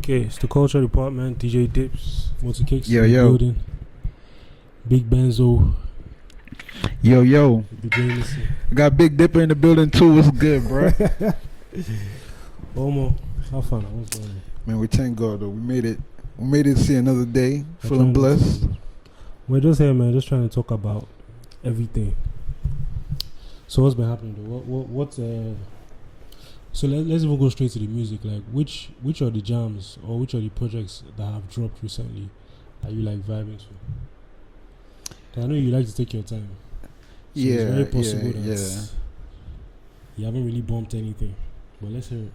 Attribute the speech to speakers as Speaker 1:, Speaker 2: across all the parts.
Speaker 1: Okay, it's the culture department. DJ Dips, moticakes
Speaker 2: Yo,
Speaker 1: in the
Speaker 2: yo.
Speaker 1: building. Big Benzo,
Speaker 2: Yo.
Speaker 1: the Jameson.
Speaker 2: I got Big Dipper in the building too. What's good, bro?
Speaker 1: Omo, how fun? What's going on?
Speaker 2: Man, we thank God though. We made it. We made it to see another day.
Speaker 1: We're
Speaker 2: Feeling
Speaker 1: trying to-
Speaker 2: blessed.
Speaker 1: We're just here, man. Just trying to talk about everything. So what's been happening though? What's So let's even go straight to the music. Like, which are the jams or which are the projects that have dropped recently that you like vibing to? 'Cause I know you like to take your time. So it's very possible that you haven't really bumped anything. But let's hear it.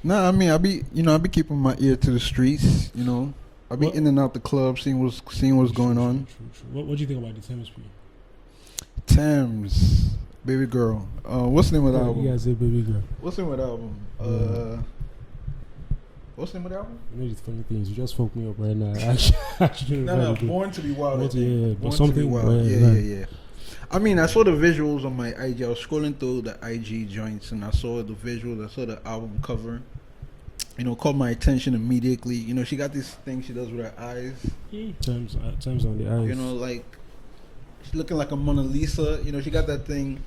Speaker 2: Nah, I mean, I be keeping my ear to the streets. You know, I be
Speaker 1: What?
Speaker 2: in and out the club, seeing what's going on.
Speaker 1: True. What do you think about the Thames P?
Speaker 2: Thames, baby girl. What's the name of the album?
Speaker 1: You guys say baby girl.
Speaker 2: What's the name of the album? What's the name of the album?
Speaker 1: You know these funny things. You just fucked me up right now. Actually,
Speaker 2: No, Born to be Wild. I think.
Speaker 1: yeah,
Speaker 2: Born
Speaker 1: but
Speaker 2: to
Speaker 1: something.
Speaker 2: be Wild.
Speaker 1: Yeah.
Speaker 2: Yeah. I mean, I saw the visuals on my IG. I was scrolling through the IG joints and I saw the visuals. I saw the album cover. You know, caught my attention immediately. You know, she got this thing she does with her eyes.
Speaker 1: Times on the eyes.
Speaker 2: You know, like she's looking like a Mona Lisa. You know, she got that thing,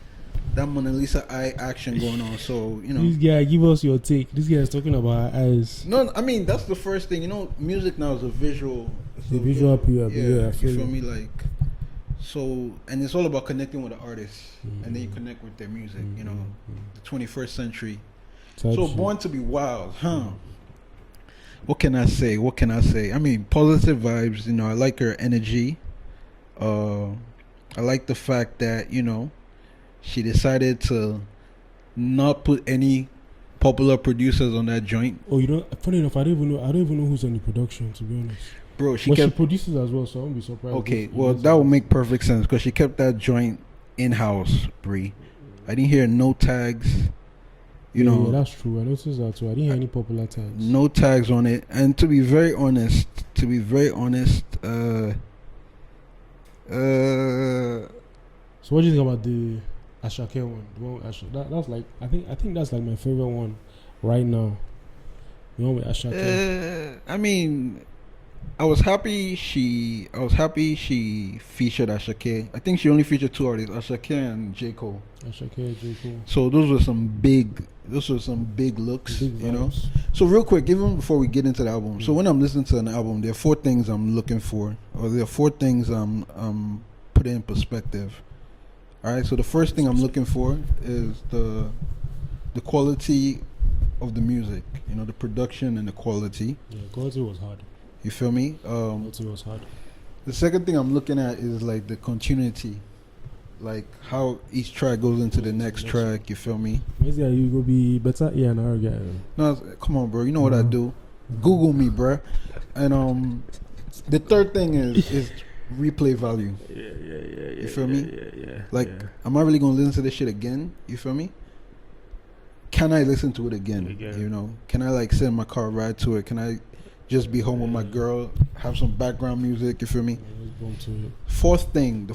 Speaker 2: that Mona Lisa eye action going on. So, you know.
Speaker 1: This guy, give us your take. This guy is talking about her eyes.
Speaker 2: No, I mean that's the first thing. You know, music now is a visual.
Speaker 1: The visual appeal.
Speaker 2: Yeah,
Speaker 1: I
Speaker 2: you
Speaker 1: feel
Speaker 2: feel
Speaker 1: it.
Speaker 2: me? Like, so, and it's all about connecting with the artist, and then you connect with their music. You know, the 21st century.
Speaker 1: Type
Speaker 2: So
Speaker 1: shit.
Speaker 2: Born to be Wild, huh? What can I say? I mean, positive vibes. You know, I like her energy. I like the fact that, you know, she decided to not put any popular producers on that joint.
Speaker 1: Oh, you know, funny enough, I don't even know who's on the production, to be honest.
Speaker 2: Bro, she
Speaker 1: But she
Speaker 2: kept.
Speaker 1: produces as well, so I won't be surprised.
Speaker 2: Okay,
Speaker 1: if-
Speaker 2: well, that would make perfect sense because she kept that joint in house, Bree. I didn't hear no tags. You
Speaker 1: Yeah,
Speaker 2: know,
Speaker 1: that's true. I noticed that too. I didn't hear any popular tags.
Speaker 2: no tags on it. And to be very honest,
Speaker 1: So what do you think about the Ashake one? The one with that's like I think that's like my favorite one right now. The one with Ashake.
Speaker 2: I mean, I was happy she featured Ashake. I think she only featured two artists, Ashake and J. Cole.
Speaker 1: Ashake, J. Cole.
Speaker 2: So those were some big looks,
Speaker 1: Big
Speaker 2: you know.
Speaker 1: vibes.
Speaker 2: So real quick, even before we get into the album, so when I'm listening to an album, there are four things I'm looking for, or there are four things I'm putting in perspective. All right. So the first thing I'm looking for is the quality of the music. You know, the production and the quality.
Speaker 1: Yeah, quality was hard.
Speaker 2: You feel me?
Speaker 1: Quality was hard.
Speaker 2: The second thing I'm looking at is like the continuity, like how each track goes into the next track. You feel me?
Speaker 1: Maybe you go be better here and our guy.
Speaker 2: No, come on, bro. You know what I do? Google me, bro. And the third thing is replay value.
Speaker 1: Yeah.
Speaker 2: You feel me?
Speaker 1: Yeah.
Speaker 2: Like, am I really gonna listen to this shit again? You feel me? Can I listen to it again? You know? Can I like sit in my car, ride to it? Can I just be home with my girl, have some background music? You feel me? The fourth thing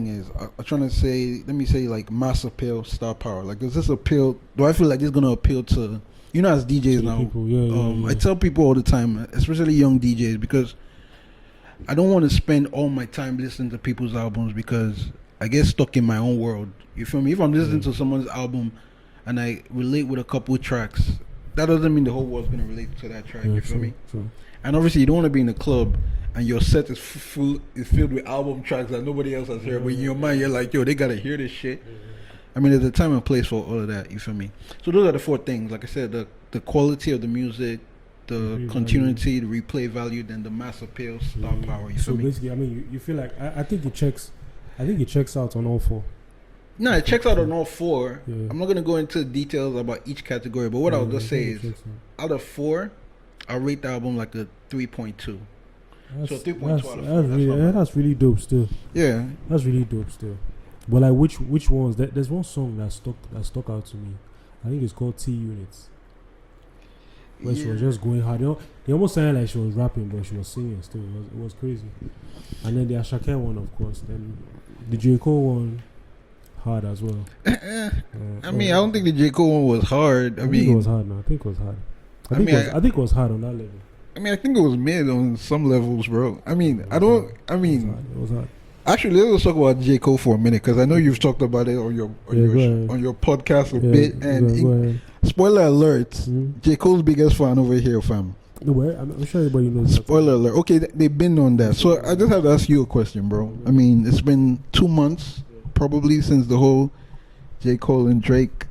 Speaker 2: is I'm trying to say, let me say like mass appeal, star power. Like, does this appeal? Do I feel like this is gonna appeal to, you know, as DJs now?
Speaker 1: People, yeah.
Speaker 2: I tell people all the time, especially young DJs, because I don't want to spend all my time listening to people's albums because I get stuck in my own world. You feel me? If I'm listening to someone's album and I relate with a couple tracks, that doesn't mean the whole world's gonna relate to that track. You feel me?
Speaker 1: True.
Speaker 2: And obviously, you don't want to be in a club and your set is filled with album tracks that nobody else has heard. But in your mind, you're like, yo, they gotta hear this shit. I mean, there's a time and place for all of that. You feel me? So those are the four things. Like I said, the quality of the music, the continuity, the replay value, then the mass appeal, star power. You feel me?
Speaker 1: So basically, I mean, you feel like I think it checks. I think it checks out on all four.
Speaker 2: No, it checks out on all four.
Speaker 1: Yeah.
Speaker 2: I'm not gonna go into details about each category, but what I'll just say is, out of four, I'll rate the album like a 3.2. So 3.2.
Speaker 1: That's really dope still.
Speaker 2: Yeah,
Speaker 1: That's really dope still. But like which ones? There's one song that stuck out to me. I think it's called T Units. Where she was just going hard. They almost sounded like she was rapping, but she was singing still. It was crazy. And then the Ashake one, of course. Then the J. Cole one, hard as well.
Speaker 2: I mean, I don't think the J. Cole one was hard. I
Speaker 1: think
Speaker 2: mean,
Speaker 1: it was hard. No, I think it was hard. I think it was hard on that level.
Speaker 2: I mean, I think it was mid on some levels, bro. I mean, I don't. I mean,
Speaker 1: It was hard.
Speaker 2: actually, let's talk about J. Cole for a minute because I know you've talked about it on your on your podcast a bit. And
Speaker 1: go ahead.
Speaker 2: spoiler alert:
Speaker 1: Mm-hmm.
Speaker 2: J. Cole's biggest fan over here, fam.
Speaker 1: No, well, I'm sure everybody knows.
Speaker 2: Spoiler alert. Okay, they've been on that. So I just have to ask you a question, bro. I mean, it's been 2 months probably since the whole J. Cole and Drake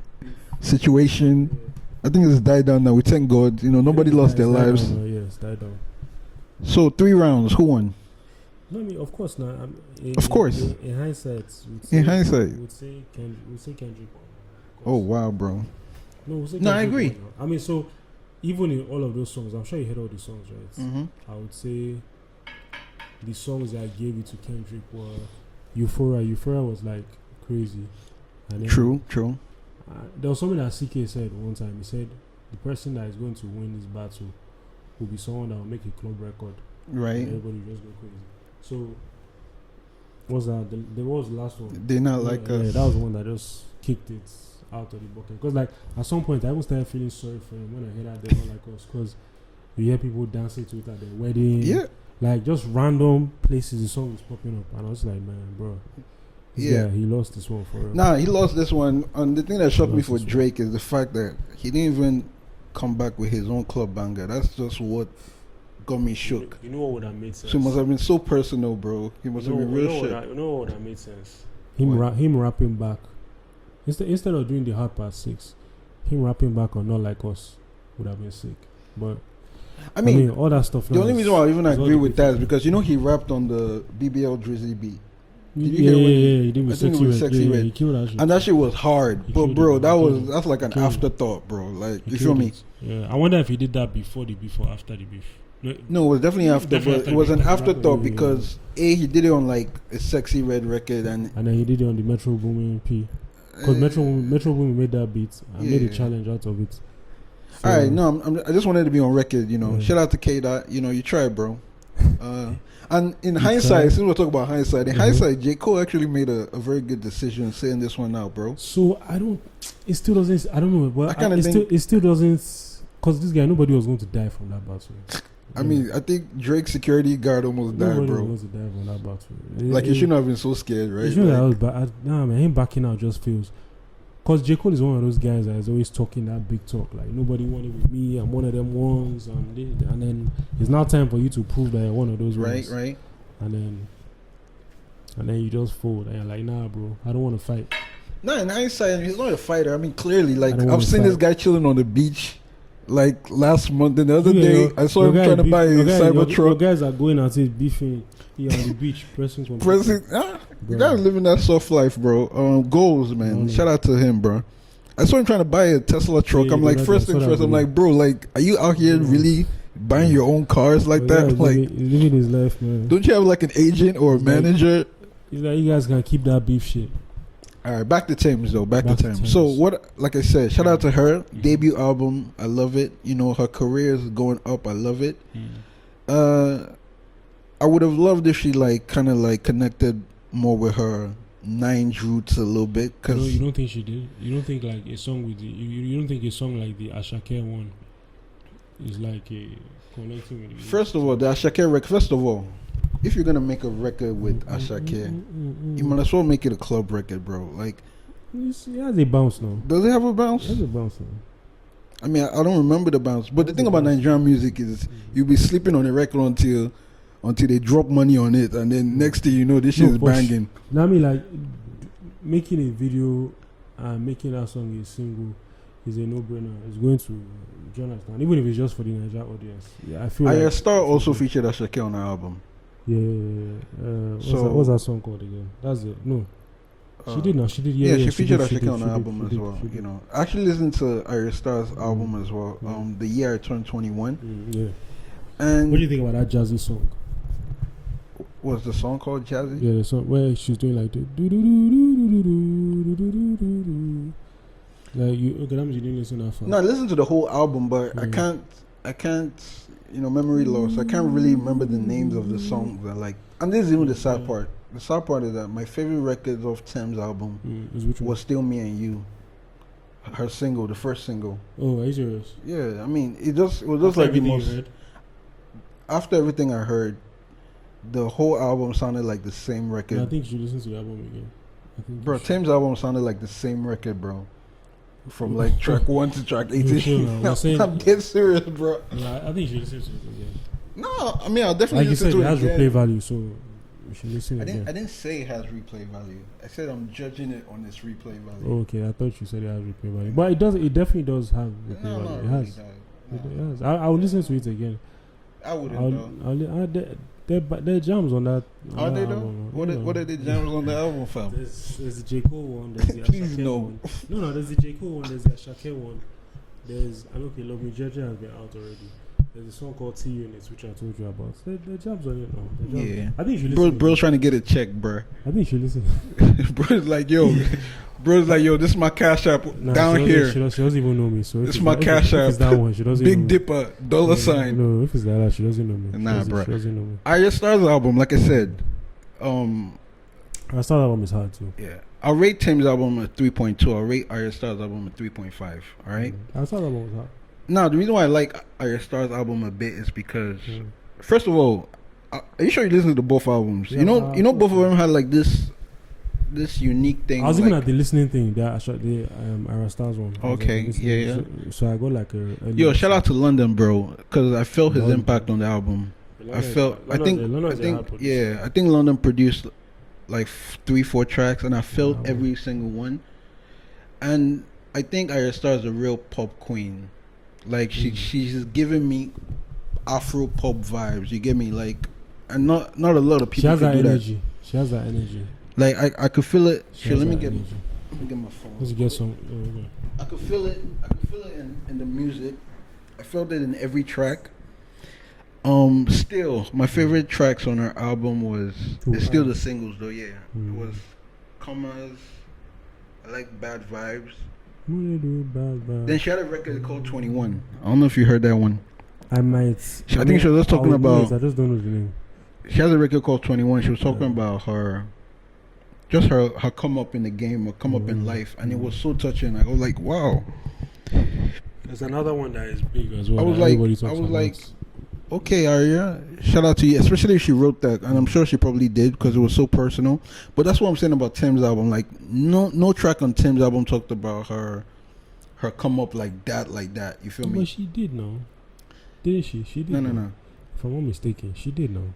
Speaker 2: situation. I think it's died down now. We thank God. You know, nobody lost their lives.
Speaker 1: Yes, died down.
Speaker 2: So 3 rounds. Who won?
Speaker 1: No, I mean, of course not.
Speaker 2: Of course.
Speaker 1: In hindsight.
Speaker 2: In hindsight.
Speaker 1: We'd say Kendrick.
Speaker 2: Oh wow, bro.
Speaker 1: No, we'll say
Speaker 2: No, I
Speaker 1: Kendrick
Speaker 2: agree.
Speaker 1: I mean, so even in all of those songs, I'm sure you heard all the songs, right?
Speaker 2: Mm-hmm.
Speaker 1: I would say the songs that I gave it to Kendrick were Euphoria. Euphoria was like crazy. And then,
Speaker 2: True.
Speaker 1: there was something that CK said one time. He said the person that is going to win this battle will be someone that will make a club record.
Speaker 2: Right.
Speaker 1: And everybody will just go crazy. So, what's that? There was the last one.
Speaker 2: They're not like us.
Speaker 1: Yeah, that was the one that just kicked it out of the bucket. Because, like, at some point, I even started feeling sorry for him when I heard that they're not like us. Because you hear people dancing to it at their wedding.
Speaker 2: Yeah.
Speaker 1: Like, just random places the song is popping up. And I was like, man, bro. Yeah, he lost this one for real.
Speaker 2: Nah, he lost this one. And the thing that shocked me for
Speaker 1: Lost this
Speaker 2: Drake is the fact that he didn't even come back with his own club banger. That's just what got me shook.
Speaker 1: You know what would have made sense?
Speaker 2: So it must have been so personal, bro. He must have been real shit.
Speaker 1: You know what would have made sense? Him rapping back. Instead of doing the hard part 6, him rapping back on Not Like Us would have been sick. But I mean all that stuff.
Speaker 2: The only reason why I even agree with that is because you know he rapped on the BBL Drizzy beat. Did you hear when
Speaker 1: he did with Sexy Red. He killed that shit.
Speaker 2: And that shit was hard. But bro, that's like an afterthought, bro. Like, you feel me?
Speaker 1: Yeah, I wonder if he did that before the beef or after the beef.
Speaker 2: No, it was definitely after, but it was an afterthought because he did it on like a Sexy Red record, and
Speaker 1: then he did it on the Metro Boomin P. Because Metro Boomin made that beat and made a challenge out of it. So,
Speaker 2: all right, no, I just wanted to be on record, you know. Shout out to K Dot, you know, you tried, bro. And in hindsight, since we're talking about hindsight, in hindsight, J. Cole actually made a very good decision saying this one out, bro.
Speaker 1: So it still doesn't, I don't know, but it still doesn't, because this guy, nobody was going to die from that battle.
Speaker 2: I mean, I think Drake's security guard almost died, bro.
Speaker 1: Nobody was going to die from that battle.
Speaker 2: Like, you shouldn't have been so scared, right?
Speaker 1: You shouldn't have, but nah, man, him backing out just feels. Because J. Cole is one of those guys that is always talking that big talk. Like, nobody wanted with me. I'm one of them ones. And then it's now time for you to prove that you're one of those ones.
Speaker 2: Right.
Speaker 1: And then you just fold. And you're like, nah, bro. I don't want to fight.
Speaker 2: Nah, in hindsight, he's not a fighter. I mean, clearly, like, I've seen this guy chilling on the beach, like, last month. And the other day, I saw him trying to buy a Cybertruck.
Speaker 1: Your guys are going out and beefing here on the beach, pressing.
Speaker 2: You gotta living that soft life, bro. Goals, man. Shout out to him, bro. I saw him trying to buy a Tesla truck.
Speaker 1: Yeah,
Speaker 2: I'm like, first thing first, I'm like, bro, like, are you out here really buying your own cars like that? Like,
Speaker 1: he's living his life, man.
Speaker 2: Don't you have like an agent or a manager?
Speaker 1: He's like, you guys can keep that beef shit.
Speaker 2: All right, back to Thames though. Back to Thames. So what? Like I said, shout out to her debut album. I love it. You know, her career is going up. I love it. I would have loved if she like kind of like connected more with her Nines roots a little bit. Cause
Speaker 1: you don't think she did? You don't think like a song with the you don't think a song like the Ashake one is like a connecting with?
Speaker 2: First of all, the Ashake record. First of all, if you're gonna make a record with Ashake, you might as well make it a club record, bro. Like,
Speaker 1: it has a bounce now.
Speaker 2: Does it have a bounce?
Speaker 1: It has a bounce now.
Speaker 2: I mean, I don't remember the bounce. But the thing about Nigerian music is you'll be sleeping on a record until they drop money on it, and then next thing you know, this shit is banging.
Speaker 1: Now, I mean, like, making a video and making that song a single is a no-brainer. It's going to Jonathan, even if it's just for the Nigerian audience. Yeah, I feel like
Speaker 2: Star also featured Ashake on the album.
Speaker 1: Yeah. What's that song called again? That's it. No. She did not. She did.
Speaker 2: Yeah, she featured Ashake on the album as well. You know, I actually listened to Arya Star's album as well. The year I turned 21.
Speaker 1: Yeah.
Speaker 2: And
Speaker 1: what do you think about that jazzy song?
Speaker 2: What's the song called, Jazzy?
Speaker 1: Yeah, the song where she's doing like the do do do do do do do do do do. Like you didn't listen that far.
Speaker 2: No, I listened to the whole album, but I can't. You know, memory loss. I can't really remember the names of the songs. And this is even the sad part. The sad part is that my favorite records of Thames' album was Still Me and You. Her single, the first single.
Speaker 1: Oh, are you serious?
Speaker 2: Yeah, I mean, it was just like the most. after everything I heard, the whole album sounded like the same record.
Speaker 1: And I think you should listen to the album again.
Speaker 2: Bro, Tim's album sounded like the same record, bro. From like track 1 to track 18. I'm dead serious, bro.
Speaker 1: Yeah, I think you should listen to it again.
Speaker 2: No, I mean, I'll definitely
Speaker 1: like
Speaker 2: listen to it.
Speaker 1: Like you said, it has
Speaker 2: again.
Speaker 1: replay value, so you should listen again.
Speaker 2: I didn't say it has replay value. I said I'm judging it on its replay value.
Speaker 1: Oh, okay, I thought you said it has replay value. But it does. It definitely does have replay value.
Speaker 2: No,
Speaker 1: it
Speaker 2: really
Speaker 1: has.
Speaker 2: No.
Speaker 1: It has. I'll listen to it again.
Speaker 2: I wouldn't
Speaker 1: There are jams on that.
Speaker 2: Are they though? What are the jams on the album, fam?
Speaker 1: There's the J. Cole one. There's the
Speaker 2: Please
Speaker 1: Ashake
Speaker 2: no.
Speaker 1: one. No, there's the J. Cole one. There's the Ashake one. There's I know Love Me Jeje has been out already. There's a song called T Units which I told you about. The jams on it now.
Speaker 2: Yeah.
Speaker 1: I think you should listen.
Speaker 2: Bro's trying to get a check, bro.
Speaker 1: I think you should listen.
Speaker 2: Bro's like, yo, this is my cash app down here.
Speaker 1: She doesn't even know me. So
Speaker 2: this is my cash app.
Speaker 1: If it's that one, she doesn't
Speaker 2: Big
Speaker 1: know me.
Speaker 2: Dipper, dollar sign.
Speaker 1: No, if it's that, she doesn't know me.
Speaker 2: Nah, bro.
Speaker 1: She doesn't know me.
Speaker 2: Arya Star's album, like I said,
Speaker 1: I thought that album is hard too.
Speaker 2: Yeah. I'll rate Tim's album a 3.2. I'll rate Arya Star's album a 3.5. All right?
Speaker 1: I thought that album was hard.
Speaker 2: Now, the reason why I like Arya Star's album a bit is because, first of all, are you sure you listen to both albums?
Speaker 1: Yeah,
Speaker 2: you know, both of them had like this unique thing.
Speaker 1: I was looking at the listening thing. The Arya Star's one.
Speaker 2: Okay, yeah.
Speaker 1: So I got like a
Speaker 2: yo, shout out to London, bro, because I felt his impact on the album. I think London produced like 3-4 tracks, and I felt every single one. And I think Arya Star is a real pop queen. Like she's giving me Afro pop vibes. You get me? Like, and not a lot of people.
Speaker 1: She has that
Speaker 2: do
Speaker 1: energy.
Speaker 2: That.
Speaker 1: She has that energy.
Speaker 2: Like I could feel it. Let me get
Speaker 1: energy.
Speaker 2: my phone.
Speaker 1: Let's get some.
Speaker 2: I could feel it. In the music. I felt it in every track. Still, my favorite tracks on her album was it's still the singles though. Yeah, it was Commas. I like Bad Vibes. Then she had a record called 21. I don't know if you heard that one.
Speaker 1: I might.
Speaker 2: I think she was just talking about.
Speaker 1: I just don't know the name.
Speaker 2: She has a record called 21. She was talking about her come up in the game or come up in life, and it was so touching. I was like, wow.
Speaker 1: There's another one that is big as well.
Speaker 2: I was like, okay, Arya, shout out to you, especially if she wrote that, and I'm sure she probably did because it was so personal. But that's what I'm saying about Tim's album. Like, no track on Tim's album talked about her come up like that. You feel me?
Speaker 1: But she did know, didn't she? She did.
Speaker 2: No.
Speaker 1: If I'm not mistaken, she did know.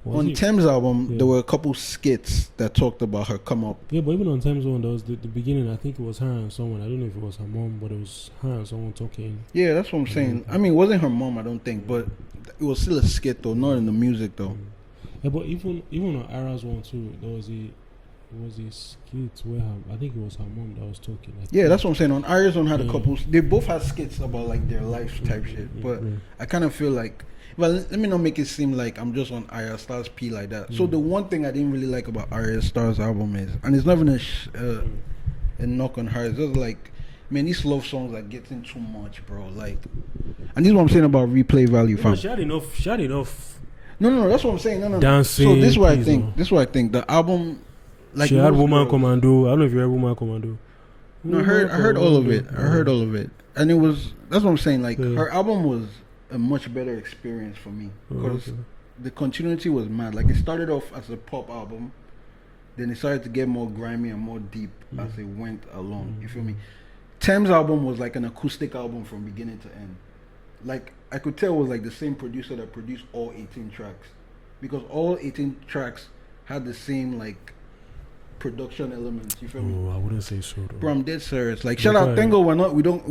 Speaker 2: On Tim's album, there were a couple skits that talked about her come up.
Speaker 1: Yeah, but even on Tim's one, there was the beginning. I think it was her and someone. I don't know if it was her mom, but it was her and someone talking.
Speaker 2: Yeah, that's what I'm saying. I mean, it wasn't her mom, I don't think, but it was still a skit though, not in the music though.
Speaker 1: Yeah, but even on Ara's one too, there was a skit where I think it was her mom that was talking.
Speaker 2: Yeah, that's what I'm saying. On Ara's one had a couple. They both had skits about like their life type shit, but I kind of feel like. Well, let me not make it seem like I'm just on Arya Star's P like that. So the one thing I didn't really like about Arya Star's album is, and it's not even a knock on her, it's just like, man, these love songs are getting too much, bro. Like, and this is what I'm saying about replay value, fam.
Speaker 1: She had enough.
Speaker 2: No, that's what I'm saying. No.
Speaker 1: Dancing.
Speaker 2: So this is what I think. This is what I think. The album, like,
Speaker 1: she had Woman Commando. I don't know if you heard Woman Commando.
Speaker 2: No, I heard all of it. I heard all of it, and it was. That's what I'm saying. Like, her album was a much better experience for me because the continuity was mad. Like, it started off as a pop album, then it started to get more grimy and more deep as it went along. You feel me? Tim's album was like an acoustic album from beginning to end. Like, I could tell it was like the same producer that produced all 18 tracks, because all 18 tracks had the same like production elements. You feel me?
Speaker 1: I wouldn't say so though.
Speaker 2: Bro, I'm dead serious. Like, shout out Tango. We don't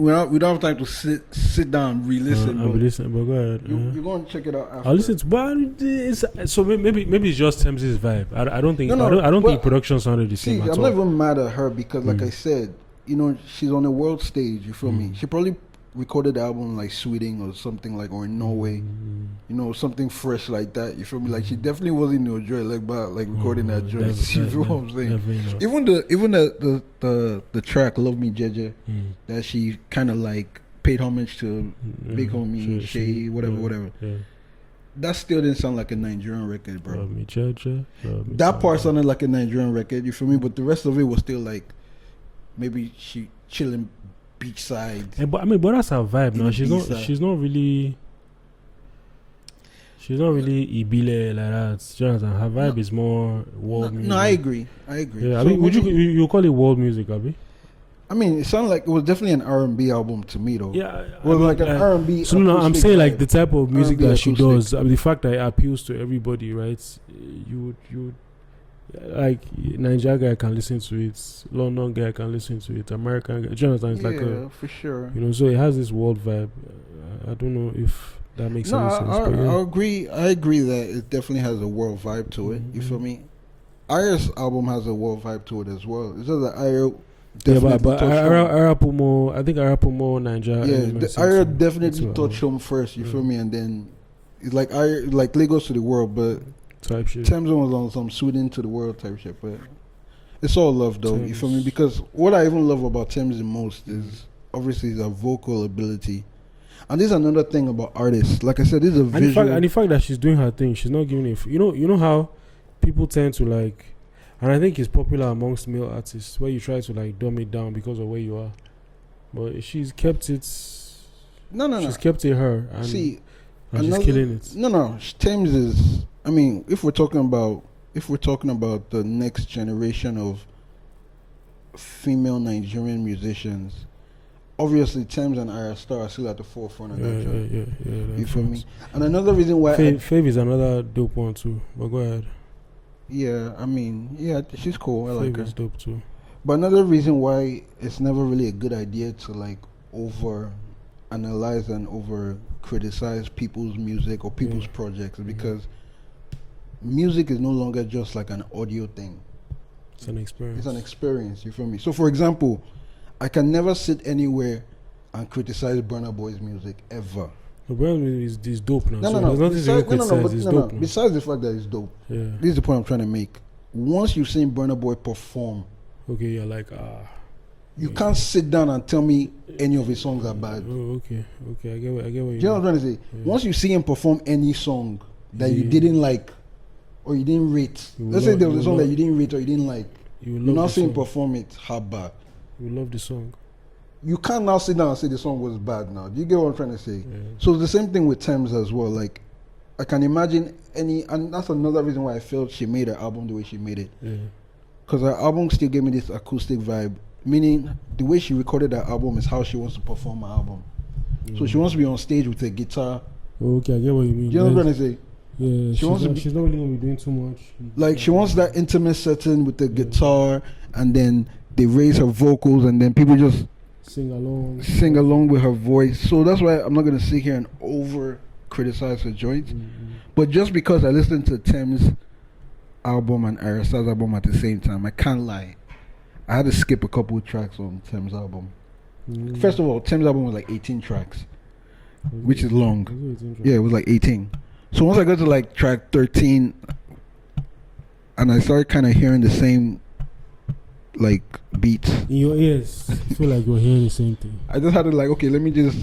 Speaker 2: have time to sit down re-listen.
Speaker 1: I'll be listening, but go ahead.
Speaker 2: You're going to check it out after.
Speaker 1: I'll listen to, but so maybe it's just Tim's vibe. I don't think I don't think production sounded the same.
Speaker 2: I'm not even mad at her because, like I said, she's on a world stage. You feel me? She probably recorded the album like Sweden or something, like, or in Norway. Something fresh like that. You feel me? Like, she definitely wasn't in Joy like recording that joint. You feel what I'm saying? Even the track "Love Me Jeje" that she kind of like paid homage to Big Homie Shay, whatever. Yeah. That still didn't sound like a Nigerian record, bro.
Speaker 1: Love me Jeje.
Speaker 2: That part sounded like a Nigerian record. You feel me? But the rest of it was still like maybe she chilling beachside.
Speaker 1: But that's her vibe now. She's not really. She's not really Ibile like that. Jonathan, her vibe is more world music.
Speaker 2: No, I agree.
Speaker 1: Yeah,
Speaker 2: So
Speaker 1: I mean, would you call it world music, Abi?
Speaker 2: I mean, it sounded like it was definitely an R&B album to me, though.
Speaker 1: Yeah,
Speaker 2: it was like an R&B.
Speaker 1: So no, I'm saying like the type of music
Speaker 2: R&B
Speaker 1: that she
Speaker 2: acoustic.
Speaker 1: does. I mean, the fact that it appeals to everybody, right? You would like Nigeria guy can listen to it, London guy can listen to it, American guy. Jonathan is like
Speaker 2: for sure.
Speaker 1: You know, so it has this world vibe. I don't know if that makes any sense.
Speaker 2: I agree. I agree that it definitely has a world vibe to it. You feel me? Aya's album has a world vibe to it as well. It's just that Aya definitely
Speaker 1: but Aya put more. I think Aya put more Nigeria.
Speaker 2: Yeah, Aya definitely touched home first. You feel me? And then it's like Aya, like Lagos to the world, but
Speaker 1: type shit.
Speaker 2: Thames was on some Sweden to the world type shit. But it's all love though. You feel me? Because what I even love about Thames the most is obviously the vocal ability. And this is another thing about artists. Like I said, this is a visual.
Speaker 1: And the fact that she's doing her thing, she's not giving it. You know how people tend to like, and I think it's popular amongst male artists where you try to like dumb it down because of where you are. But she's kept it. No. She's kept it her. And, she's killing it.
Speaker 2: No. Thames is. I mean, if we're talking about the next generation of female Nigerian musicians. Obviously, Thames and Aya Star are still at the forefront of that job. Yeah. You feel me? And another reason why
Speaker 1: Fav is another dope one too. But go ahead.
Speaker 2: Yeah, I mean, yeah, she's cool. I like her.
Speaker 1: Fav is dope too.
Speaker 2: But another reason why it's never really a good idea to like over analyze and over criticize people's music or people's projects is because music is no longer just like an audio thing.
Speaker 1: It's an experience.
Speaker 2: It's an experience. You feel me? So, for example, I can never sit anywhere and criticize Burna Boy's music ever.
Speaker 1: The Burna music is dope now.
Speaker 2: No.
Speaker 1: Dope.
Speaker 2: Besides the fact that it's dope,
Speaker 1: yeah.
Speaker 2: This is the point I'm trying to make. Once you've seen Burna Boy perform,
Speaker 1: okay, you're like
Speaker 2: you can't sit down and tell me any of his songs are bad.
Speaker 1: Oh, okay. I get what you
Speaker 2: mean. You know what I'm trying to say? Yeah. Once you see him perform any song that you didn't like or you didn't rate, let's say there was a song that you didn't rate or you didn't like, you're not seeing him perform it, how bad?
Speaker 1: You love the song.
Speaker 2: You can't now sit down and say the song was bad now. Do you get what I'm trying to say? Yeah. So it's the same thing with Thames as well. Like, I can imagine and that's another reason why I felt she made her album the way she made it. Because her album still gave me this acoustic vibe. Meaning, the way she recorded her album is how she wants to perform her album. So she wants to be on stage with a guitar.
Speaker 1: Okay, I get what you mean.
Speaker 2: Do you know what I'm trying to say?
Speaker 1: Yeah, she's not really going to be doing too much.
Speaker 2: Like, she wants that intimate setting with the guitar, and then they raise her vocals, and then people just
Speaker 1: sing along
Speaker 2: with her voice. So that's why I'm not going to sit here and over criticize her joints. But just because I listened to Thames' album and Aya Star's album at the same time, I can't lie. I had to skip a couple of tracks on Thames' album. First of all, Thames' album was like 18 tracks, which is long. Yeah, it was like 18. So once I got to like track 13, and I started kind of hearing the same like beats
Speaker 1: in your ears, I feel like you're hearing the same thing.
Speaker 2: I just had to like, okay, let me just.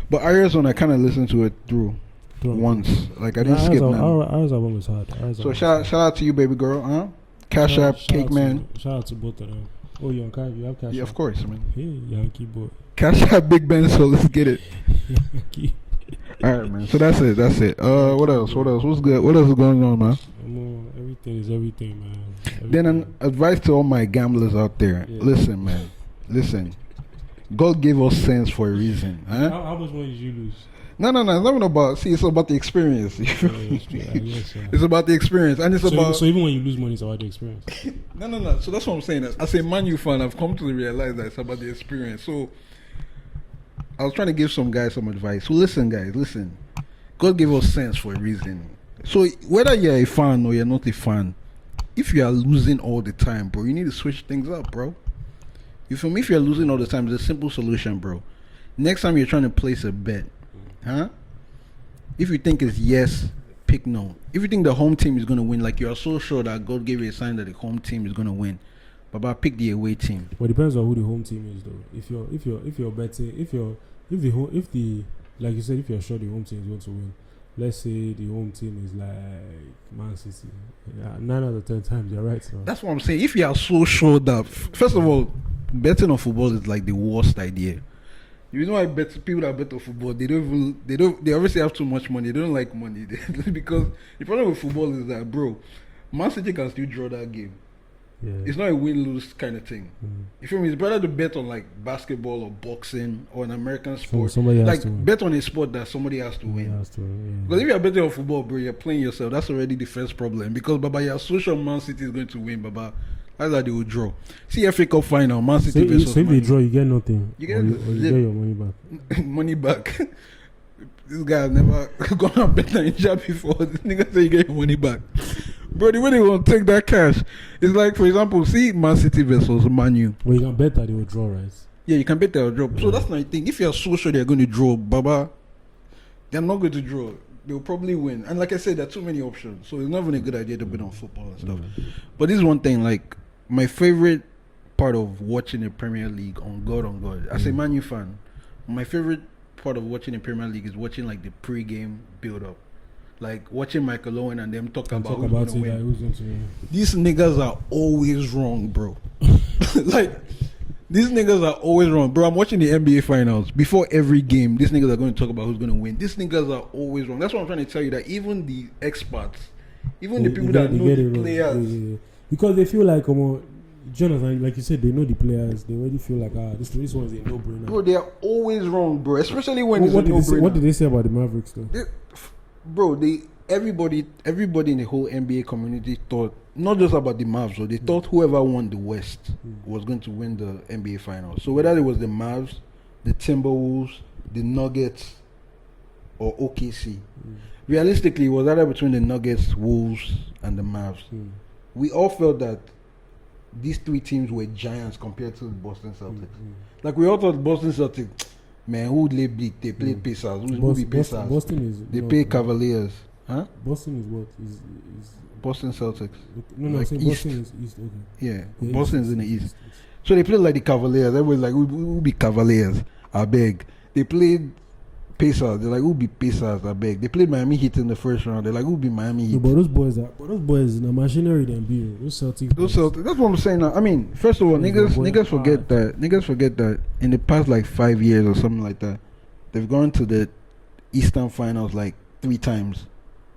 Speaker 2: But Aya's one, I kind of listened to it through once. Like I didn't skip none.
Speaker 1: Aya's album is hard.
Speaker 2: So shout out to you, baby girl, huh? Cash App, Cake Man.
Speaker 1: Shout out to both of them. Oh, you have Cash App?
Speaker 2: Yeah, of course, man.
Speaker 1: Hey, Yankee boy.
Speaker 2: Cash App, Big Ben, so let's get it. Yankee. Alright, man. So that's it. What else? What's good? What else is going on, man?
Speaker 1: Everything is everything, man. Everything.
Speaker 2: Then an advice to all my gamblers out there. Yeah. Listen, man. Listen. God gave us sense for a reason. Huh?
Speaker 1: How much money did you lose?
Speaker 2: No. It's not about. See, it's about the experience. It's about the experience, and it's about.
Speaker 1: So even when you lose money, it's about the experience.
Speaker 2: No. So that's what I'm saying. As a Man U fan, I've come to realize that it's about the experience. So I was trying to give some guys some advice. So listen, guys, listen. God gave us sense for a reason. So whether you're a fan or you're not a fan, if you are losing all the time, bro, you need to switch things up, bro. You feel me? If you're losing all the time, there's a simple solution, bro. Next time you're trying to place a bet, huh? If you think it's yes, pick no. If you think the home team is gonna win, like you are so sure that God gave you a sign that the home team is gonna win, but pick the away team.
Speaker 1: Well, it depends on who the home team is, though. If you're betting, if the like you said, if you're sure the home team is going to win, let's say the home team is like Man City, 9 out of 10 times you're right. So.
Speaker 2: That's what I'm saying. If you are so sure that, first of all, betting on football is like the worst idea. The reason why people that bet on football, they obviously have too much money. They don't like money. Because the problem with football is that, bro, Man City can still draw that game.
Speaker 1: Yeah.
Speaker 2: It's not a win-lose kind of thing. You feel me? It's better to bet on like basketball or boxing or an American sport.
Speaker 1: Somebody has to
Speaker 2: bet on a sport that somebody has to win. Because if you're betting on football, bro, you're playing yourself. That's already the first problem. Because Baba, your social Man City is going to win, Baba. That's how they will draw. See FA Cup final, Man City versus
Speaker 1: so if they draw, you get nothing.
Speaker 2: You get,
Speaker 1: or you get your money back.
Speaker 2: Money back. This guy has never gone on bet Ninja before. This nigga say you get your money back. Bro, the way they will take that cash is like, for example, see Man City versus Man U.
Speaker 1: Well, you can bet that they will draw, right?
Speaker 2: Yeah, you can bet they will draw. Yeah. So that's my thing. If you're so sure they're going to draw, Baba, they're not going to draw. They'll probably win. And like I said, there are too many options. So it's not even a good idea to bet on football and stuff. But this is one thing, like, my favorite part of watching the Premier League on God, as a Man U fan, my favorite part of watching the Premier League is watching like the pre-game build-up. Like watching Michael Owen and them talk about who's going to win. These niggas are always wrong, bro. Like, these niggas are always wrong. Bro, I'm watching the NBA finals. Before every game, these niggas are going to talk about who's going to win. These niggas are always wrong. That's what I'm trying to tell you, that even the experts, even the people that know the players.
Speaker 1: Because they feel like, Jonathan, like you said, they know the players. They already feel like, this one's a no-brainer.
Speaker 2: Bro, they are always wrong, bro. Especially when it's a no-brainer.
Speaker 1: What did they say about the Mavericks, though?
Speaker 2: Everybody in the whole NBA community thought, not just about the Mavs, so they thought whoever won the West was going to win the NBA Finals. So whether it was the Mavs, the Timberwolves, the Nuggets, or OKC, realistically, it was either between the Nuggets, Wolves, and the Mavs. We all felt that these three teams were giants compared to the Boston Celtics. Like, we all thought Boston Celtics, man, who would they beat? They played Pacers. Who be Pacers? They play Cavaliers. Huh?
Speaker 1: Boston is what? Is
Speaker 2: Boston Celtics.
Speaker 1: No,
Speaker 2: like
Speaker 1: Boston is East. Okay.
Speaker 2: Yeah, Boston is in the East. So they played like the Cavaliers. Everybody's like, who be Cavaliers? I beg. They played Pacers. They're like, who be Pacers? I beg. They played Miami Heat in the first round. They're like, who be Miami Heat?
Speaker 1: But those boys in the machinery than be those Celtics.
Speaker 2: That's what I'm saying now. I mean, first of all, niggas forget that in the past like 5 years or something like that, they've gone to the Eastern Finals like 3 times.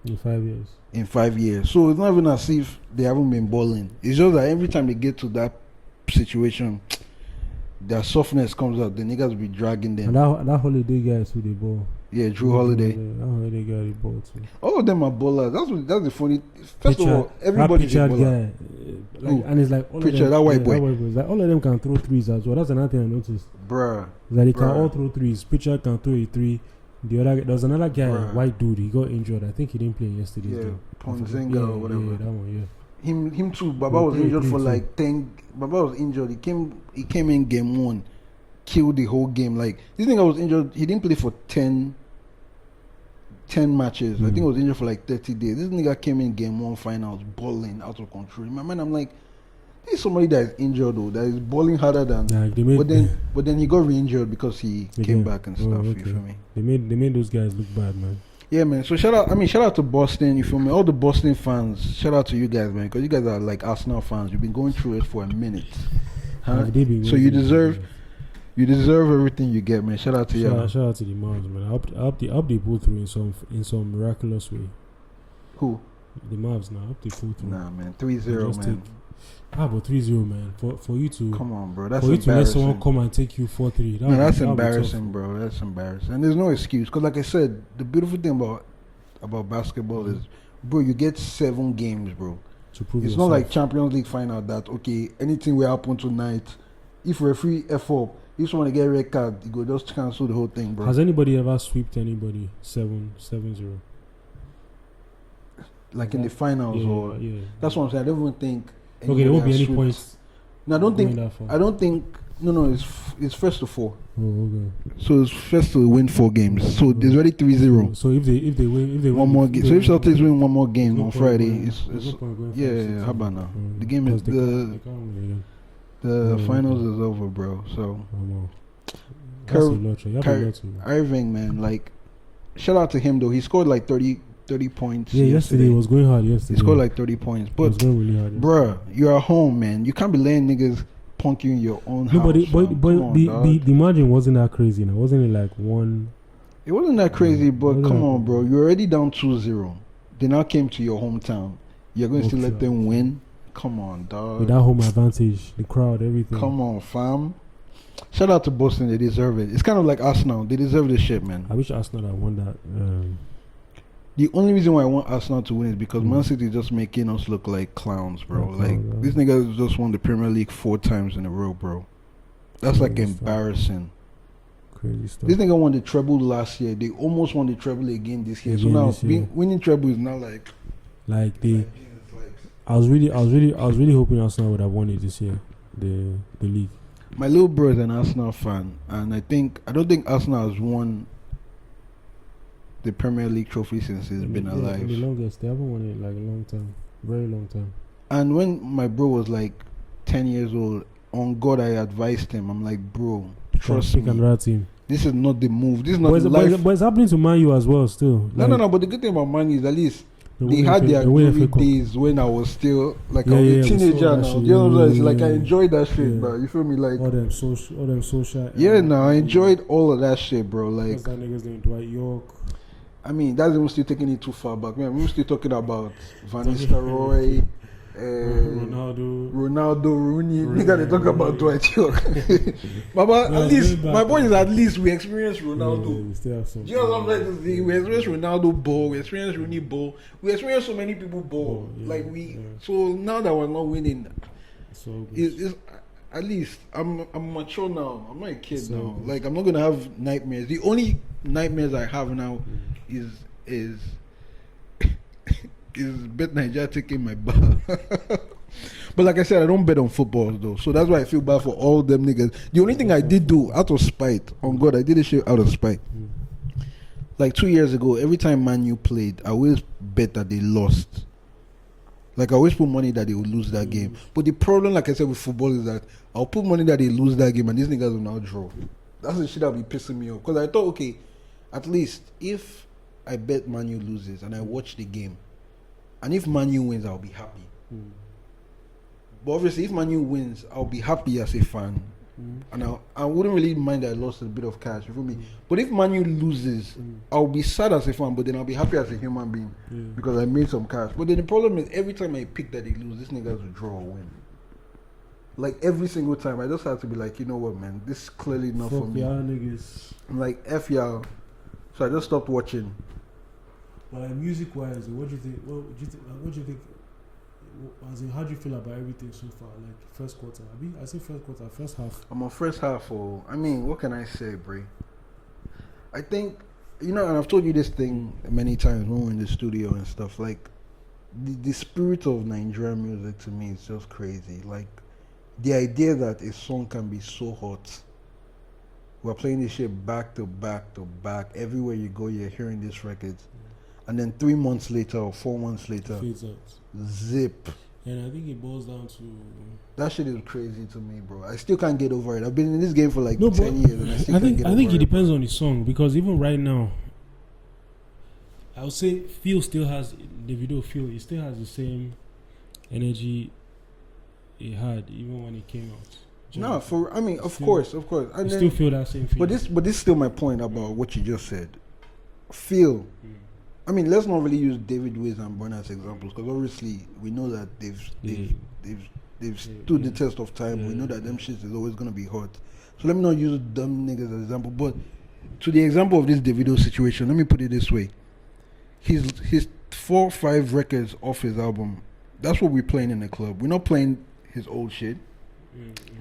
Speaker 1: In 5 years.
Speaker 2: In 5 years. So it's not even as if they haven't been balling. It's just that every time they get to that situation, their softness comes out. The niggas be dragging them.
Speaker 1: And that Holiday guy is who they ball.
Speaker 2: Yeah, Drew Holiday.
Speaker 1: That Holiday guy, they ball too.
Speaker 2: All of them are ballers. That's the funny. First of all, everybody's a baller.
Speaker 1: Guy, and it's like all
Speaker 2: Pritchard,
Speaker 1: of them,
Speaker 2: that white boy.
Speaker 1: Like all of them can throw threes as well. That's another thing I noticed.
Speaker 2: Bruh.
Speaker 1: That they can all throw threes. Pritchard can throw a 3. There was another guy, white dude. He got injured. I think he didn't play yesterday.
Speaker 2: Yeah, Ponzenga or whatever.
Speaker 1: Yeah, that one. Yeah.
Speaker 2: Him too. Baba was injured for like 10. Baba was injured. He came in game 1, killed the whole game. Like, this nigga was injured. He didn't play for 10 matches. I think he was injured for like 30 days. This nigga came in game 1 finals, balling out of control. In my mind, I'm like, this is somebody that is injured though, that is balling harder than. But then he got re-injured because he came back and stuff. Okay. You feel me?
Speaker 1: They made those guys look bad, man.
Speaker 2: Yeah, man. So shout out to Boston. You feel me? All the Boston fans. Shout out to you guys, man, because you guys are like Arsenal fans. You've been going through it for a minute. Huh? So you deserve everything you get, man. Shout out to you.
Speaker 1: Shout out to the Mavs, man. I hope they pull through in some miraculous way.
Speaker 2: Who?
Speaker 1: The Mavs now. I hope they pull through.
Speaker 2: Nah, man. 3-0, man.
Speaker 1: But 3-0, man. For you to
Speaker 2: come on, bro. That's
Speaker 1: for you
Speaker 2: embarrassing.
Speaker 1: to let someone come and take you 4-3.
Speaker 2: That's embarrassing, bro. That's embarrassing. And there's no excuse, because like I said, the beautiful thing about basketball is, bro, you get 7 games, bro.
Speaker 1: To prove
Speaker 2: it's
Speaker 1: yourself.
Speaker 2: Not like Champions League final that anything will happen tonight. If referee F up, if someone to get a red card, you go just cancel the whole thing, bro.
Speaker 1: Has anybody ever swept anybody 7-0?
Speaker 2: Like in the finals that's what I'm saying. I don't even think.
Speaker 1: Okay, there won't be any points.
Speaker 2: No, I don't think. No, it's first to 4.
Speaker 1: Oh, okay.
Speaker 2: So it's first to win 4 games. So there's already 3-0.
Speaker 1: So if they win
Speaker 2: one more game. So if Celtics win one more game on Friday, it's how about now? The game is the finals is over, bro. So Irving, man, like, shout out to him though. He scored like 30 points.
Speaker 1: Yeah, yesterday was going hard. He
Speaker 2: scored like 30 points. But
Speaker 1: it was going really hard.
Speaker 2: Bruh, you're at home, man. You can't be letting niggas punk you in your own
Speaker 1: No,
Speaker 2: house.
Speaker 1: but
Speaker 2: On,
Speaker 1: the margin wasn't that crazy now. Wasn't it like one?
Speaker 2: It wasn't that crazy, but come on, bro. You're already down 2-0. They now came to your hometown. You're going to let them win? Come on, dog.
Speaker 1: With that home advantage, the crowd, everything.
Speaker 2: Come on, fam. Shout out to Boston. They deserve it. It's kind of like Arsenal. They deserve this shit, man.
Speaker 1: I wish Arsenal had won that.
Speaker 2: The only reason why I want Arsenal to win is because Man City is just making us look like clowns, bro. These niggas just won the Premier League 4 times in a row, bro. That's like embarrassing.
Speaker 1: Crazy stuff.
Speaker 2: This nigga won the treble last year. They almost won the treble again this year. So now winning treble is now like
Speaker 1: they. I was really hoping Arsenal would have won it this year, the league.
Speaker 2: My little bro is an Arsenal fan, and I don't think Arsenal has won the Premier League trophy since he's been alive.
Speaker 1: The longest. They haven't won it like a long time, very long time.
Speaker 2: And when my bro was like 10 years old, on God I advised him. I'm like, bro, trust me.
Speaker 1: Team.
Speaker 2: This is not the move. This is not the life.
Speaker 1: But it's happening to Man U as well still.
Speaker 2: No. But the good thing about Man U is at least they had their glory days when I was still like I was a teenager now. You know what I'm saying? Like I enjoyed that shit, bro. You feel me? Like
Speaker 1: all them social.
Speaker 2: Yeah, no, I enjoyed all of that shit, bro. Like
Speaker 1: that niggas doing Dwight York.
Speaker 2: I mean, that's even still taking it too far back. Man, we're still talking about Van Nistelrooy, Ronaldo, Rooney. Nigga, they talk about Dwight York. But at least, my point is at least we experienced Ronaldo.
Speaker 1: We still have some.
Speaker 2: You know what I'm saying? To see? We experienced Ronaldo ball. We experienced Rooney ball. We experienced so many people ball. So now that we're not winning, it's at least I'm mature now. I'm not a kid now. Like I'm not gonna have nightmares. The only nightmares I have now is Bet Nigeria taking my ball. But like I said, I don't bet on football though, so that's why I feel bad for all them niggas. The only thing I did do out of spite, on God, I did this shit out of spite. Like 2 years ago, every time Man U played, I always bet that they lost. Like I always put money that they would lose that game. But the problem, like I said, with football is that I'll put money that they lose that game, and these niggas will now draw. That's the shit that'll be pissing me off. Because I thought, okay, at least if I bet Man U loses and I watch the game, and if Man U wins, I'll be happy. But obviously, if Man U wins, I'll be happy as a fan. And I wouldn't really mind that I lost a bit of cash, you feel me? But if Man U loses, I'll be sad as a fan, but then I'll be happy as a human being because I made some cash. But then the problem is, every time I pick that they lose, this niggas will draw or win. Like every single time, I just have to be like, you know what, man, this is clearly not for me.
Speaker 1: Y'all niggas.
Speaker 2: I'm like, F y'all. So I just stopped watching.
Speaker 1: But like music-wise, what do you think? What do you think? As in, how do you feel about everything so far? Like first quarter, I say first quarter, first half.
Speaker 2: I'm on first half. I mean, what can I say, Bray? I think, and I've told you this thing many times when we're in the studio and stuff. Like, the spirit of Nigerian music to me is just crazy. Like, the idea that a song can be so hot. We're playing this shit back to back to back. Everywhere you go, you're hearing these records. And then 3 months later or 4 months later,
Speaker 1: fades out.
Speaker 2: Zip.
Speaker 1: And I think it boils down to
Speaker 2: that shit is crazy to me, bro. I still can't get over it. I've been in this game for like 10 years, and I still can't get over it.
Speaker 1: I think it depends on the song, because even right now, I would say Feel still has the video. Feel it still has the same energy it had even when it came out.
Speaker 2: No, of course.
Speaker 1: I still feel that same feeling.
Speaker 2: But this is still my point about what you just said. Feel. Let's not really use David Wiz and Burna as examples, because obviously we know that they've stood the test of time. We know that them shit is always gonna be hot. So let me not use them niggas as an example. But to the example of this Davido situation, let me put it this way: his 4 or 5 records off his album. That's what we're playing in the club. We're not playing his old shit.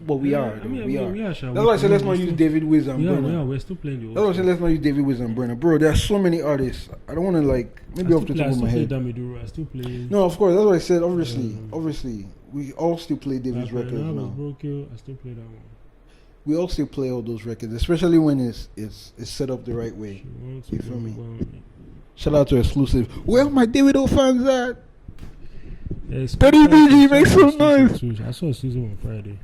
Speaker 2: But we are. We are. That's why I said let's not use David Wiz and Burna.
Speaker 1: Yeah, we're still playing the old.
Speaker 2: That's why I said let's not use David Wiz and Burna. Bro, there are so many artists. I don't want to maybe off the top of my head.
Speaker 1: I still play.
Speaker 2: No, of course. That's what I said. Obviously, we all still play David's records now.
Speaker 1: I still play that one.
Speaker 2: We all still play all those records, especially when it's set up the right way. You feel me? Shout out to Exclusive. Where are my Davido fans at? Daddy BG, make some noise.
Speaker 1: I saw Exclusive on Friday.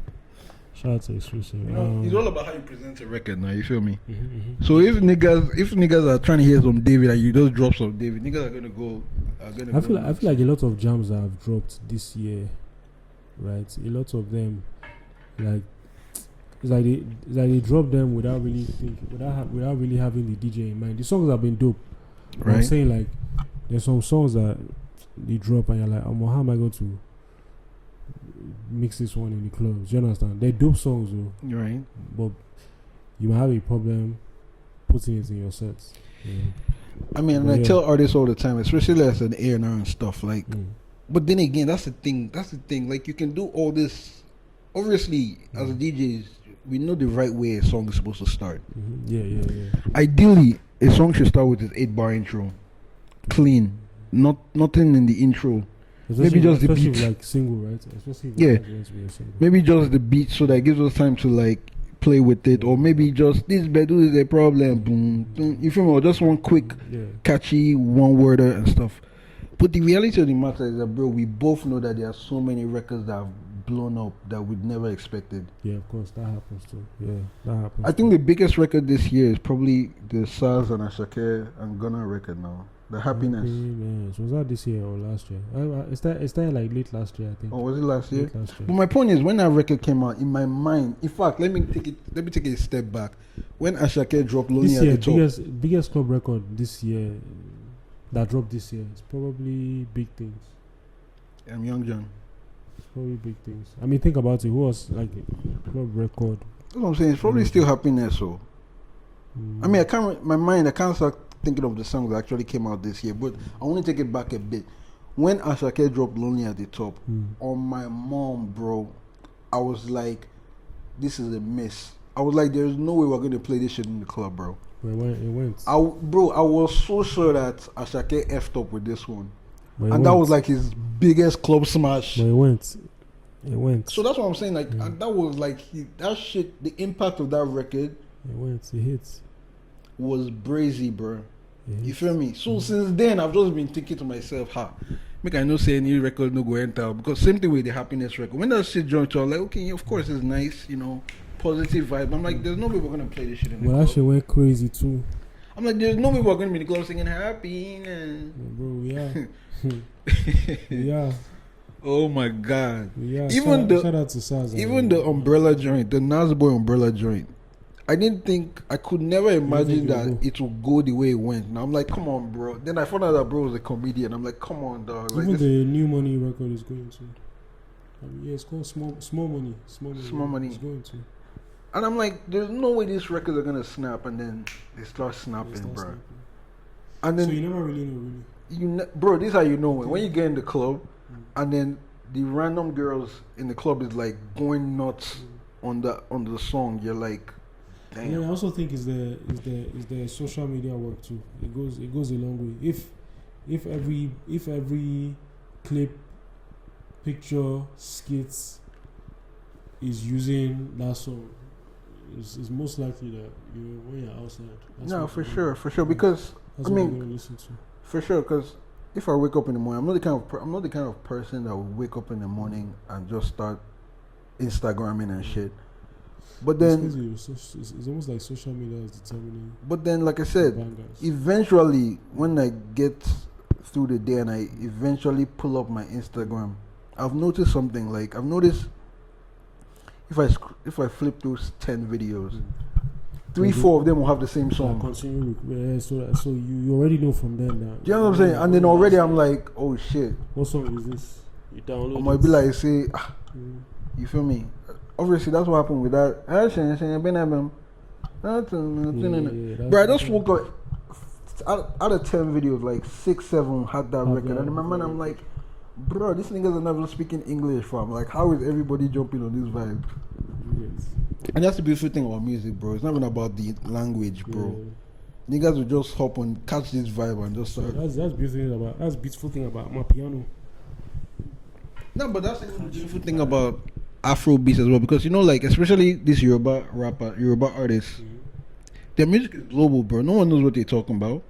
Speaker 1: Shout out to Exclusive.
Speaker 2: It's all about how you present a record now, you feel me? So if niggas are trying to hear some David and you just drop some David, niggas are gonna go. I
Speaker 1: feel like a lot of jams that have dropped this year, right? A lot of them, Like they drop them without really thinking, without really having the DJ in mind. The songs have been dope. Right. I'm saying like there's some songs that they drop and you're like, how am I going to mix this one in the clubs? You understand? They're dope songs though.
Speaker 2: You're right.
Speaker 1: But you might have a problem putting it in your sets. Yeah.
Speaker 2: I mean, and I tell artists all the time, especially as an A&R and stuff, like, but then again, that's the thing. Like, you can do all this. Obviously, as a DJ, we know the right way a song is supposed to start.
Speaker 1: Yeah.
Speaker 2: Ideally, a song should start with its 8-bar intro. Clean. Nothing in the intro. Maybe just the beat.
Speaker 1: Like single, right? Especially
Speaker 2: maybe just the beat so that it gives us time to, like, play with it, or maybe just this bedu is a problem, boom, boom, you feel me, or just one quick catchy one worder and stuff. But the reality of the matter is that, bro, we both know that there are so many records that have blown up that we'd never expected.
Speaker 1: Yeah, of course, that happens too. Yeah, that happens.
Speaker 2: I think the biggest record this year is probably the SARS and Ashake and Ghana record now. The Happiness.
Speaker 1: Was that this year or last year? It's that like late last year, I think.
Speaker 2: Oh, was it last year? But my point is, when that record came out, in my mind, in fact, let me take it a step back. When Ashake dropped Lonely
Speaker 1: this year,
Speaker 2: at the top,
Speaker 1: biggest club record this year that dropped this year, it's probably Big Things.
Speaker 2: Young John.
Speaker 1: It's probably Big Things. I mean, think about it. Who was like a club record?
Speaker 2: That's what I'm saying. It's probably still Happiness. So, I mean, I can't start thinking of the songs that actually came out this year, but I want to take it back a bit. When Ashake dropped Lonely at the top, on my mom, bro, I was like, this is a miss. I was like, there's no way we're going to play this shit in the club, bro.
Speaker 1: But it went.
Speaker 2: I was so sure that Ashake effed up with this one. And that was like his biggest club smash.
Speaker 1: But it went. So
Speaker 2: that's what I'm saying. Like, and that was like, that shit, the impact of that record.
Speaker 1: It hits.
Speaker 2: Was brazy, bro. You feel me? So since then, I've just been thinking to myself, make I know say any record no go enter, because same thing with the Happiness record. When that shit joined, I was like, okay, of course it's nice, positive vibe. I'm like, there's no way we're gonna play this shit in the club.
Speaker 1: That shit went crazy too.
Speaker 2: I'm like, there's no way we're gonna be in the club singing Happiness.
Speaker 1: Bro, we are. We are.
Speaker 2: Oh my god.
Speaker 1: Yeah. Shout out to SARS.
Speaker 2: Even the umbrella joint, the Nas Boy umbrella joint. I could never imagine that it would go the way it went. And I'm like, come on, bro. Then I found out that bro was a comedian. I'm like, come on, dog.
Speaker 1: Even like the New Money record is going to. It's called Small Money. Small Money. It's going to.
Speaker 2: And I'm like, there's no way these records are gonna snap, and then they start snapping, bro. And then
Speaker 1: so you never really know,
Speaker 2: bro. This is how you know when you get in the club, and then the random girls in the club is like going nuts on the song. You're like. Damn.
Speaker 1: Yeah, I also think is the social media work too. It goes a long way. If every clip, picture, skits is using that song, it's most likely that when you're outside.
Speaker 2: No, for sure. Because
Speaker 1: that's what you're gonna listen to.
Speaker 2: For sure, because if I wake up in the morning, I'm not the kind of person that will wake up in the morning and just start Instagramming and shit. But then
Speaker 1: it's almost like social media is determining.
Speaker 2: But then, like I said, eventually, when I get through the day and I eventually pull up my Instagram, I've noticed something. Like I've noticed if I flip through 10 videos, 3-4 of them will have the same song.
Speaker 1: Continue. So you already know from there now.
Speaker 2: Do you know what I'm saying? And then already I'm like, oh shit.
Speaker 1: What song is this? You download.
Speaker 2: I might be like, say, you feel me? Obviously, that's what happened with that. Bro, I just woke up. Out of 10 videos, like 6, 7 had that record. And in my mind, I'm like, bro, these niggas are never speaking English, fam. Like, how is everybody jumping on this vibe?
Speaker 1: Yes.
Speaker 2: And that's the beautiful thing about music, bro. It's not even about the language, bro. Yeah. Niggas will just hop on, catch this vibe, and just start.
Speaker 1: That's beautiful thing about my piano.
Speaker 2: No, but that's the beautiful thing about Afro beats as well, because like especially this Yoruba artists, their music is global, bro. No one knows what they're talking about.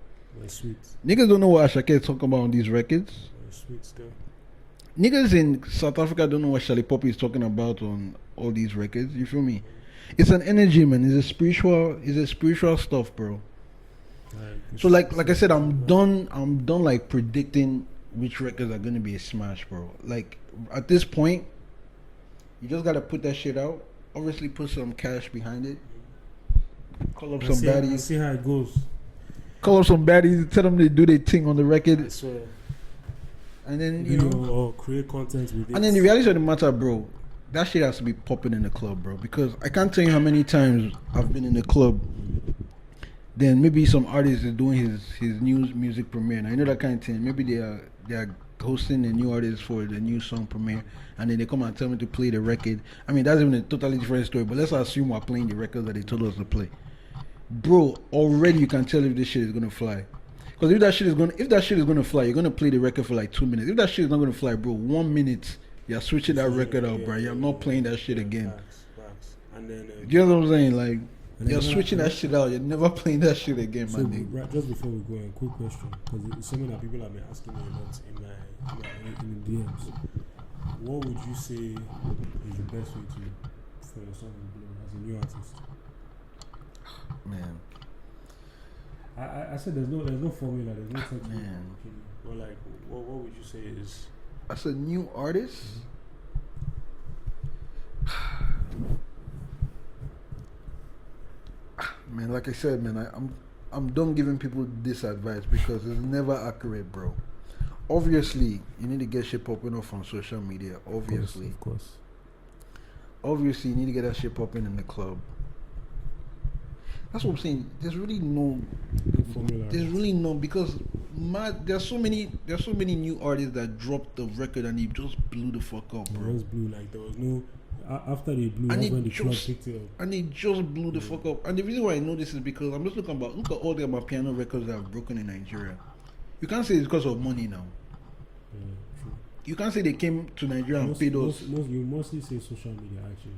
Speaker 1: Sweet.
Speaker 2: Niggas don't know what Ashake is talking about on these records.
Speaker 1: Sweet stuff.
Speaker 2: Niggas in South Africa don't know what Charlie Poppy is talking about on all these records. You feel me? It's an energy, man. It's a spiritual stuff, bro. So like I said, I'm done like predicting which records are gonna be a smash, bro. Like at this point, you just gotta put that shit out obviously put some cash behind it. Call up
Speaker 1: I
Speaker 2: some
Speaker 1: see,
Speaker 2: baddies.
Speaker 1: see how it goes.
Speaker 2: Call up some baddies. Tell them they do their thing on the record.
Speaker 1: I swear.
Speaker 2: And then
Speaker 1: Or create content with it.
Speaker 2: And then the reality of the matter, bro, that shit has to be popping in the club, bro. Because I can't tell you how many times I've been in the club. Then maybe some artist is doing his new music premiere. And I know that kind of thing. Maybe they are hosting a new artist for the new song premiere, and then they come and tell me to play the record. I mean, that's even a totally different story. But let's assume we're playing the record that they told us to play. Bro, already you can tell if this shit is gonna fly. Because if that shit is gonna fly, you're gonna play the record for like 2 minutes. If that shit is not gonna fly, bro, 1 minute you're switching that record out, bro. You're not playing that shit again.
Speaker 1: Facts. And then
Speaker 2: you know what I'm saying? Like you're switching that shit out. You're never playing that shit again,
Speaker 1: so
Speaker 2: man.
Speaker 1: Right, just before we go, a quick question, because it's something that people have been asking me a lot in the DMs. What would you say is the best way for your song to blow as a new artist?
Speaker 2: Man.
Speaker 1: I said there's no formula, there's no technique.
Speaker 2: Man.
Speaker 1: But like, what would you say is?
Speaker 2: As a new artist, man, like I said, man, I'm done giving people this advice because it's never accurate, bro. Obviously, you need to get shit popping off on social media. Obviously,
Speaker 1: of course.
Speaker 2: Obviously, you need to get that shit popping in the club. That's what I'm saying. There's really no formula. There's really no, because there's so many new artists that dropped the record and he just blew the fuck up, bro.
Speaker 1: It just blew, like there was no after they blew, that's when the club picked it up.
Speaker 2: And he just blew the fuck up. And the reason why I know this is because I'm just look at all the piano records that have broken in Nigeria. You can't say it's because of money now.
Speaker 1: Yeah, true.
Speaker 2: You can't say they came to Nigeria and paid us.
Speaker 1: You mostly say social media, actually.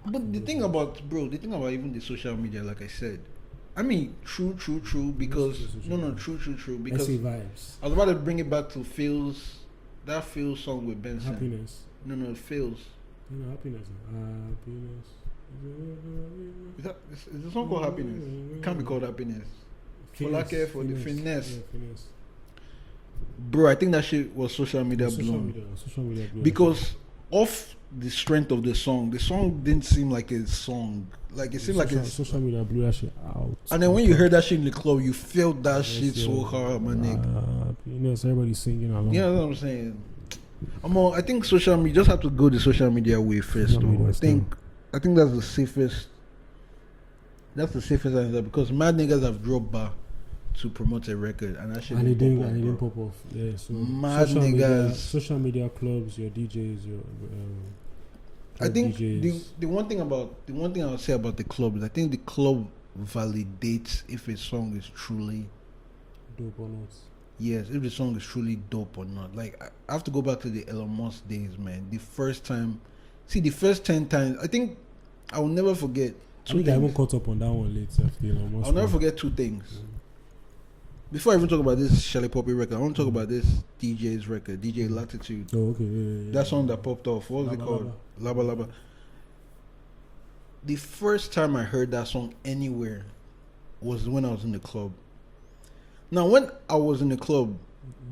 Speaker 2: But the thing about even the social media, like I said, I mean, true, because true, because
Speaker 1: vibes.
Speaker 2: I was about to bring it back to that Phil's song with Benson.
Speaker 1: Happiness.
Speaker 2: No, Phil's.
Speaker 1: Happiness.
Speaker 2: Is the song called Happiness? It can't be called Happiness. For the finesse.
Speaker 1: Yeah, finesse.
Speaker 2: Bro, I think that shit was social media blown. Because of the strength of the song didn't seem like a song. Like it seemed like it's
Speaker 1: social media blew that shit out.
Speaker 2: And then when you heard that shit in the club, you felt that shit so hard, my nigga.
Speaker 1: Happiness, everybody singing along.
Speaker 2: You know what I'm saying? I think social media, just have to go the social media way first, though. I think that's the safest. That's the safest answer, because mad niggas have dropped bar to promote a record and that shit didn't
Speaker 1: pop off. Yeah, so
Speaker 2: mad niggas.
Speaker 1: Social media clubs, your DJs, your
Speaker 2: I think
Speaker 1: DJs.
Speaker 2: the one thing I would say about the club is I think the club validates if a song is truly
Speaker 1: dope or not.
Speaker 2: Yes, if the song is truly dope or not. Like I have to go back to the Elon Musk days, man. The first 10 times, I think I will never forget.
Speaker 1: I haven't caught up on that one later.
Speaker 2: I'll never forget two things. Before I even talk about this Shelly Poppy record, I want to talk about this DJ's record, DJ Latitude.
Speaker 1: Oh, okay. Yeah.
Speaker 2: That song that popped off. What was it called? Laba Laba. The first time I heard that song anywhere was when I was in the club. Now, when I was in the club,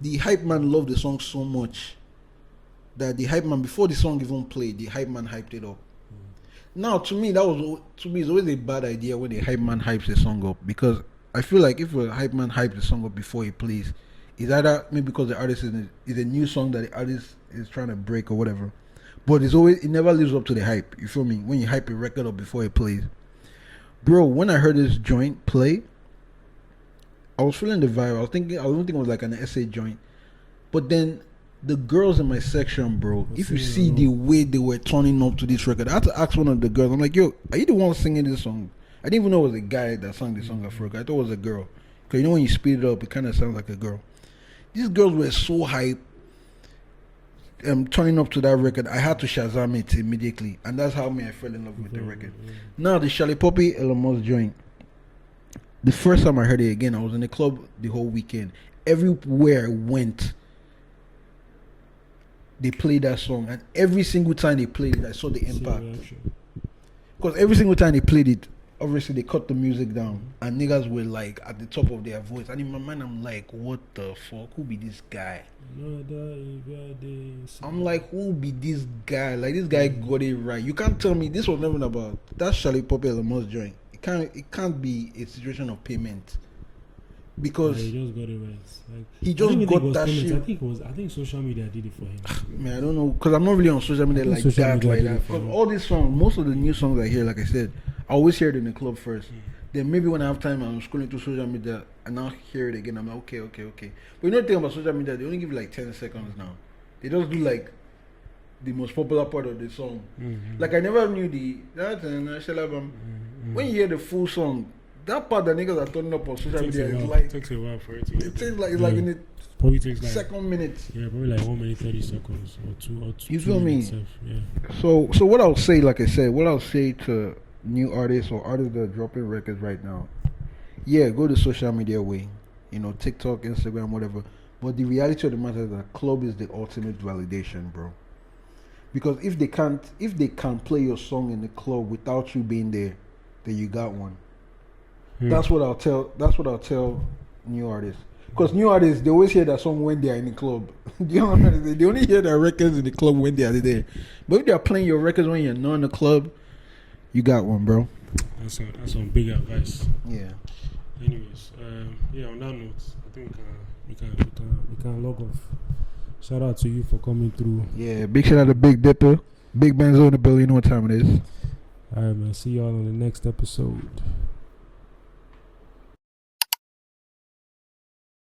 Speaker 2: the hype man loved the song so much that the hype man, before the song even played, the hype man hyped it up. Now, to me, it's always a bad idea when the hype man hypes a song up, because I feel like if a hype man hypes the song up before he plays, it's either maybe because the artist is a new song that the artist is trying to break or whatever. But it never lives up to the hype. You feel me? When you hype a record up before it plays. Bro, when I heard this joint play, I was feeling the vibe. I don't think it was like an essay joint. But then the girls in my section, bro, if you see the way they were turning up to this record, I had to ask one of the girls, I'm like, yo, are you the one singing this song? I didn't even know it was a guy that sang the song at first. I thought it was a girl. Because when you speed it up, it kind of sounds like a girl. These girls were so hyped. Turning up to that record, I had to Shazam it immediately. And that's how I fell in love with the record. Now, the Shelly Poppy Elon Musk joint. The first time I heard it again, I was in the club the whole weekend. Everywhere I went, they played that song. And every single time they played it, I saw the impact. Because every single time they played it, obviously they cut the music down, and niggas were like at the top of their voice. And in my mind, I'm like, what the fuck? Who be this guy? I'm like, who be this guy? Like, this guy got it right. You can't tell me this was never about that Charlie Poppy Amos joint. It can't be a situation of payment. Because
Speaker 1: he just got it right. Like,
Speaker 2: he just got that shit.
Speaker 1: I think social media did it for him.
Speaker 2: Man, I don't know, because I'm not really on social media like that. Because all these songs, most of the new songs I hear, like I said, I always hear it in the club first. Then maybe when I have time, I'm scrolling through social media and I'll hear it again. I'm like, okay. But you know the thing about social media, they only give like 10 seconds now. They just do like the most popular part of the song. Like I never knew when you hear the full song, that part that niggas are turning up on social media is like,
Speaker 1: it takes a while for it to get.
Speaker 2: It takes like in the
Speaker 1: probably takes like
Speaker 2: second minute.
Speaker 1: Yeah, probably like 1 minute 30 seconds or two.
Speaker 2: You feel me?
Speaker 1: Yeah.
Speaker 2: So what I'll say, like I said, what I'll say to new artists or artists that are dropping records right now, yeah, go the social media way, you know, TikTok, Instagram, whatever. But the reality of the matter is that club is the ultimate validation, bro. Because if they can't play your song in the club without you being there, then you got one. That's what I'll tell new artists. Because new artists, they always hear that song when they are in the club. You know what I mean? They only hear their records in the club when they are there. But if they are playing your records when you're not in the club, you got one, bro.
Speaker 1: That's some big advice.
Speaker 2: Yeah.
Speaker 1: Anyways, on that note, I think we can log off. Shout out to you for coming through.
Speaker 2: Yeah, big shout out to Big Dipper. Big Benzo in the building. You know what time it is.
Speaker 1: Alright, man. See y'all on the next episode.